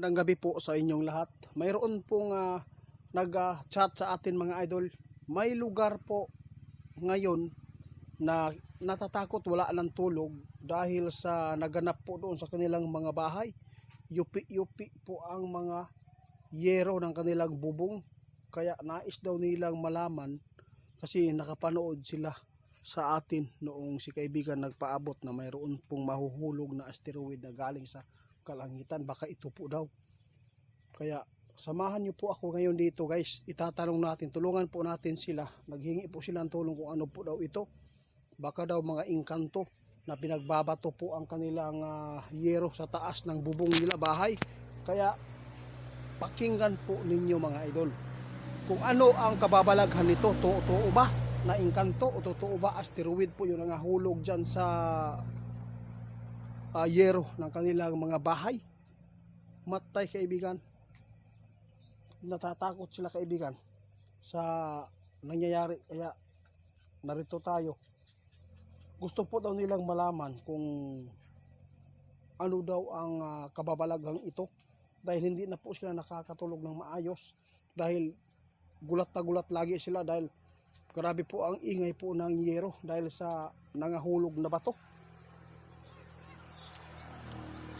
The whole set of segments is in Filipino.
Magandang gabi po sa inyong lahat. Mayroon pong nag-chat sa atin mga idol. May lugar po ngayon na natatakot wala ng tulog dahil sa naganap po doon sa kanilang mga bahay. Yupi-yupi po ang mga yero ng kanilang bubong. Kaya nais daw nilang malaman kasi nakapanood sila sa atin noong si kaibigan nagpaabot na mayroon pong mahuhulog na asteroid na galing sa kalangitan. Baka ito po daw. Kaya samahan niyo po ako ngayon dito guys. Itatanong natin, tulungan po natin sila. Naghingi po sila ng tulong kung ano po daw ito. Baka daw mga engkanto na pinagbabato po ang kanilang yero sa taas ng bubong nila bahay. Kaya pakinggan po ninyo mga idol kung ano ang kababalaghan nito. Totoo ba na engkanto o totoo ba asteroid po yung nangahulog dyan sa yero ng kanilang mga bahay. Matay kaibigan, natatakot sila kaibigan sa nangyayari, kaya narito tayo. Gusto po daw nilang malaman kung ano daw ang kababalaghang ito dahil hindi na po sila nakakatulog ng maayos dahil gulat na gulat lagi sila dahil grabe po ang ingay po ng yero dahil sa nangahulog na bato.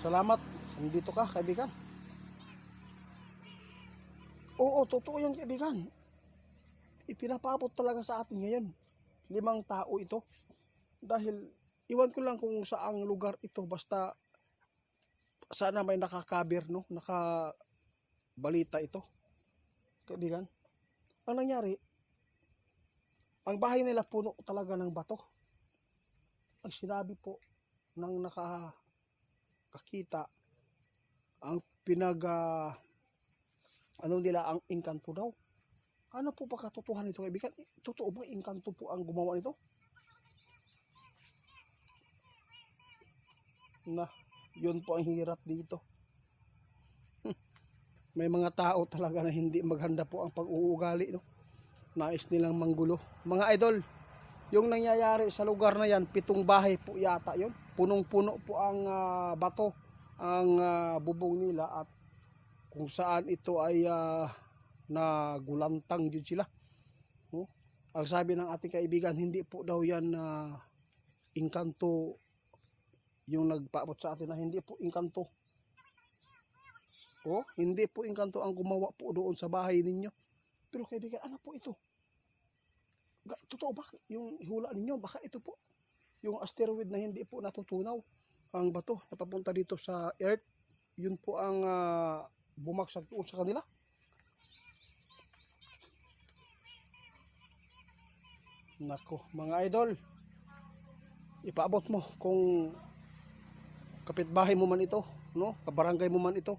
Salamat, nandito ka kaibigan. Oo, totoo yung kaibigan. Ipinapabot talaga sa atin ngayon. 5 tao ito. Dahil iwan ko lang kung saang lugar ito, basta sana may nakakaber, no? Nakabalita ito. Kaibigan, ang nangyari, ang bahay nila puno talaga ng bato. Ang sinabi po ng nakakita, ang ano nila, ang engkanto daw. Ano po ba katotohanan nito kaibigan? Totoo ba engkanto po ang gumawa nito? Na, yun po ang hirap dito. May mga tao talaga na hindi maganda po ang pag-uugali, no? Nais nilang manggulo. Mga idol, yung nangyayari sa lugar na yan, 7 bahay po yata yun. Punong-puno po ang bato, ang bubong nila, at kung saan ito ay nagulantang din sila. Ang sabi ng ating kaibigan, hindi po daw yan engkanto yung nagpaabot sa atin, na hindi po engkanto. Hindi po engkanto ang gumawa po doon sa bahay ninyo. Pero kaibigan, ano po ito? Totoo ba yung hula ninyo? Baka ito po yung asteroid na hindi po natutunaw. Ang bato na papunta dito sa Earth, yun po ang bumagsak doon sa kanila. Nako mga idol, ipaabot mo kung kapitbahay mo man ito, no? Kabarangay mo man ito.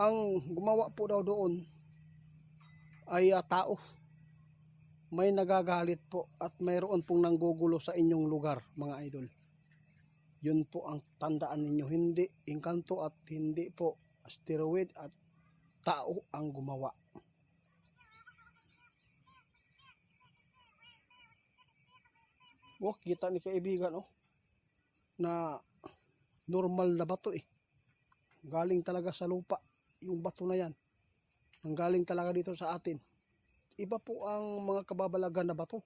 Ang gumawa po daw doon ay tao. May nagagalit po at mayroon pong nanggugulo sa inyong lugar mga idol. Yun po ang tandaan ninyo, hindi engkanto at hindi po asteroid, at tao ang gumawa. Kita ni kaibigan na normal na bato galing talaga sa lupa yung bato na yan, ang galing talaga dito sa atin. Iba po ang mga kababalagan na bato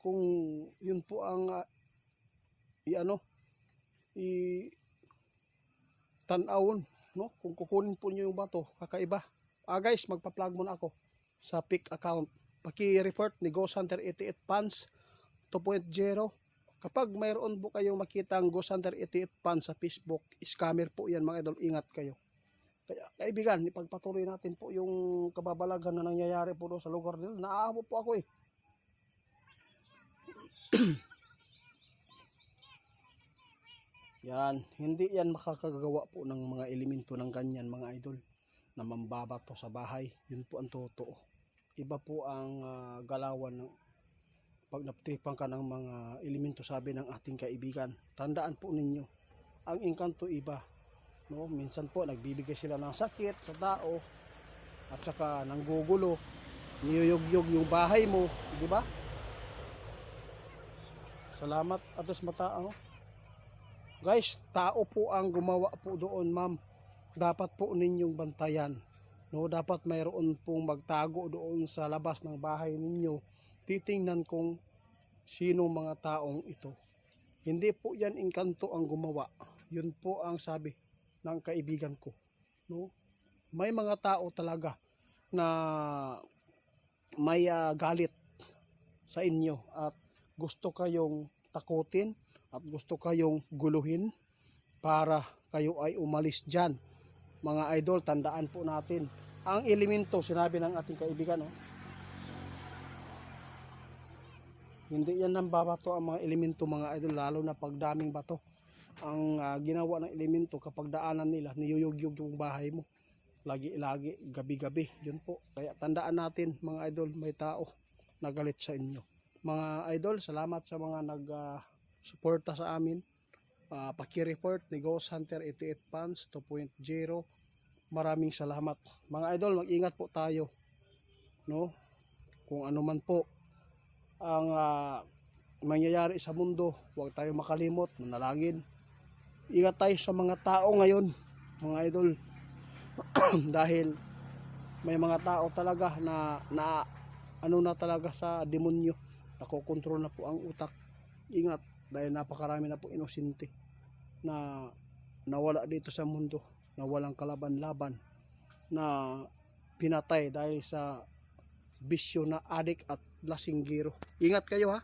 kung yun po ang tanawon, no? Kung kukunin po niyo yung bato, kakaiba. Guys, magpa-plug muna ako sa pic account. Paki-report ni Ghost Hunter 88 Fans 2.0. Kapag mayroon po kayong makitang Ghost Hunter 88 Fans sa Facebook, scammer po yan mga idol, ingat kayo. Kaya kaibigan, ipagpatuloy natin po yung kababalagan na nangyayari po doon sa lugar nila. Naaabot po ako Yan, hindi yan makakagawa po ng mga elemento ng ganyan mga idol na mambabato sa bahay. Yun po ang totoo. Iba po ang galawan ng pag naptripan ka ng mga elemento, sabi ng ating kaibigan. Tandaan po ninyo, ang engkanto iba, no? Minsan po nagbibigay sila ng sakit sa tao at saka nanggugulo, niyuyog-yog yung bahay mo, di ba? Salamat atos mata. Guys, tao po ang gumawa po doon, ma'am. dapat po ninyong bantayan. No, dapat mayroon pong magtago doon sa labas ng bahay ninyo. Titingnan kung sino mga taong ito. Hindi po yan engkanto ang gumawa. Yun po ang sabi ng kaibigan ko. No? May mga tao talaga na may galit sa inyo at gusto kayong takutin at gusto kayong guluhin para kayo ay umalis dyan. Mga idol, tandaan po natin ang elemento, sinabi ng ating kaibigan, hindi yan nang babato ang mga elemento, mga idol, lalo na pagdaming bato. Ang ginawa ng elemento kapag daanan nila, niyuyugyug yung bahay mo lagi-lagi, gabi-gabi. Yun po, kaya tandaan natin mga idol, may tao nagalit sa inyo. Mga idol, salamat sa mga nag-suporta sa amin. Paki-report ni Ghost Hunter 88 Fans 2.0. Maraming salamat. Mga idol, mag-ingat po tayo. No? Kung ano man po ang mangyayari sa mundo, huwag tayo makalimot, manalangin. Ingat tayo sa mga tao ngayon, mga idol. Dahil may mga tao talaga na ano na talaga sa demonyo, nakokontrol na po ang utak. Ingat, dahil napakarami na po inosente na nawala dito sa mundo, na walang kalaban-laban, na pinatay dahil sa bisyo na adik at lasinggero. Ingat kayo ha.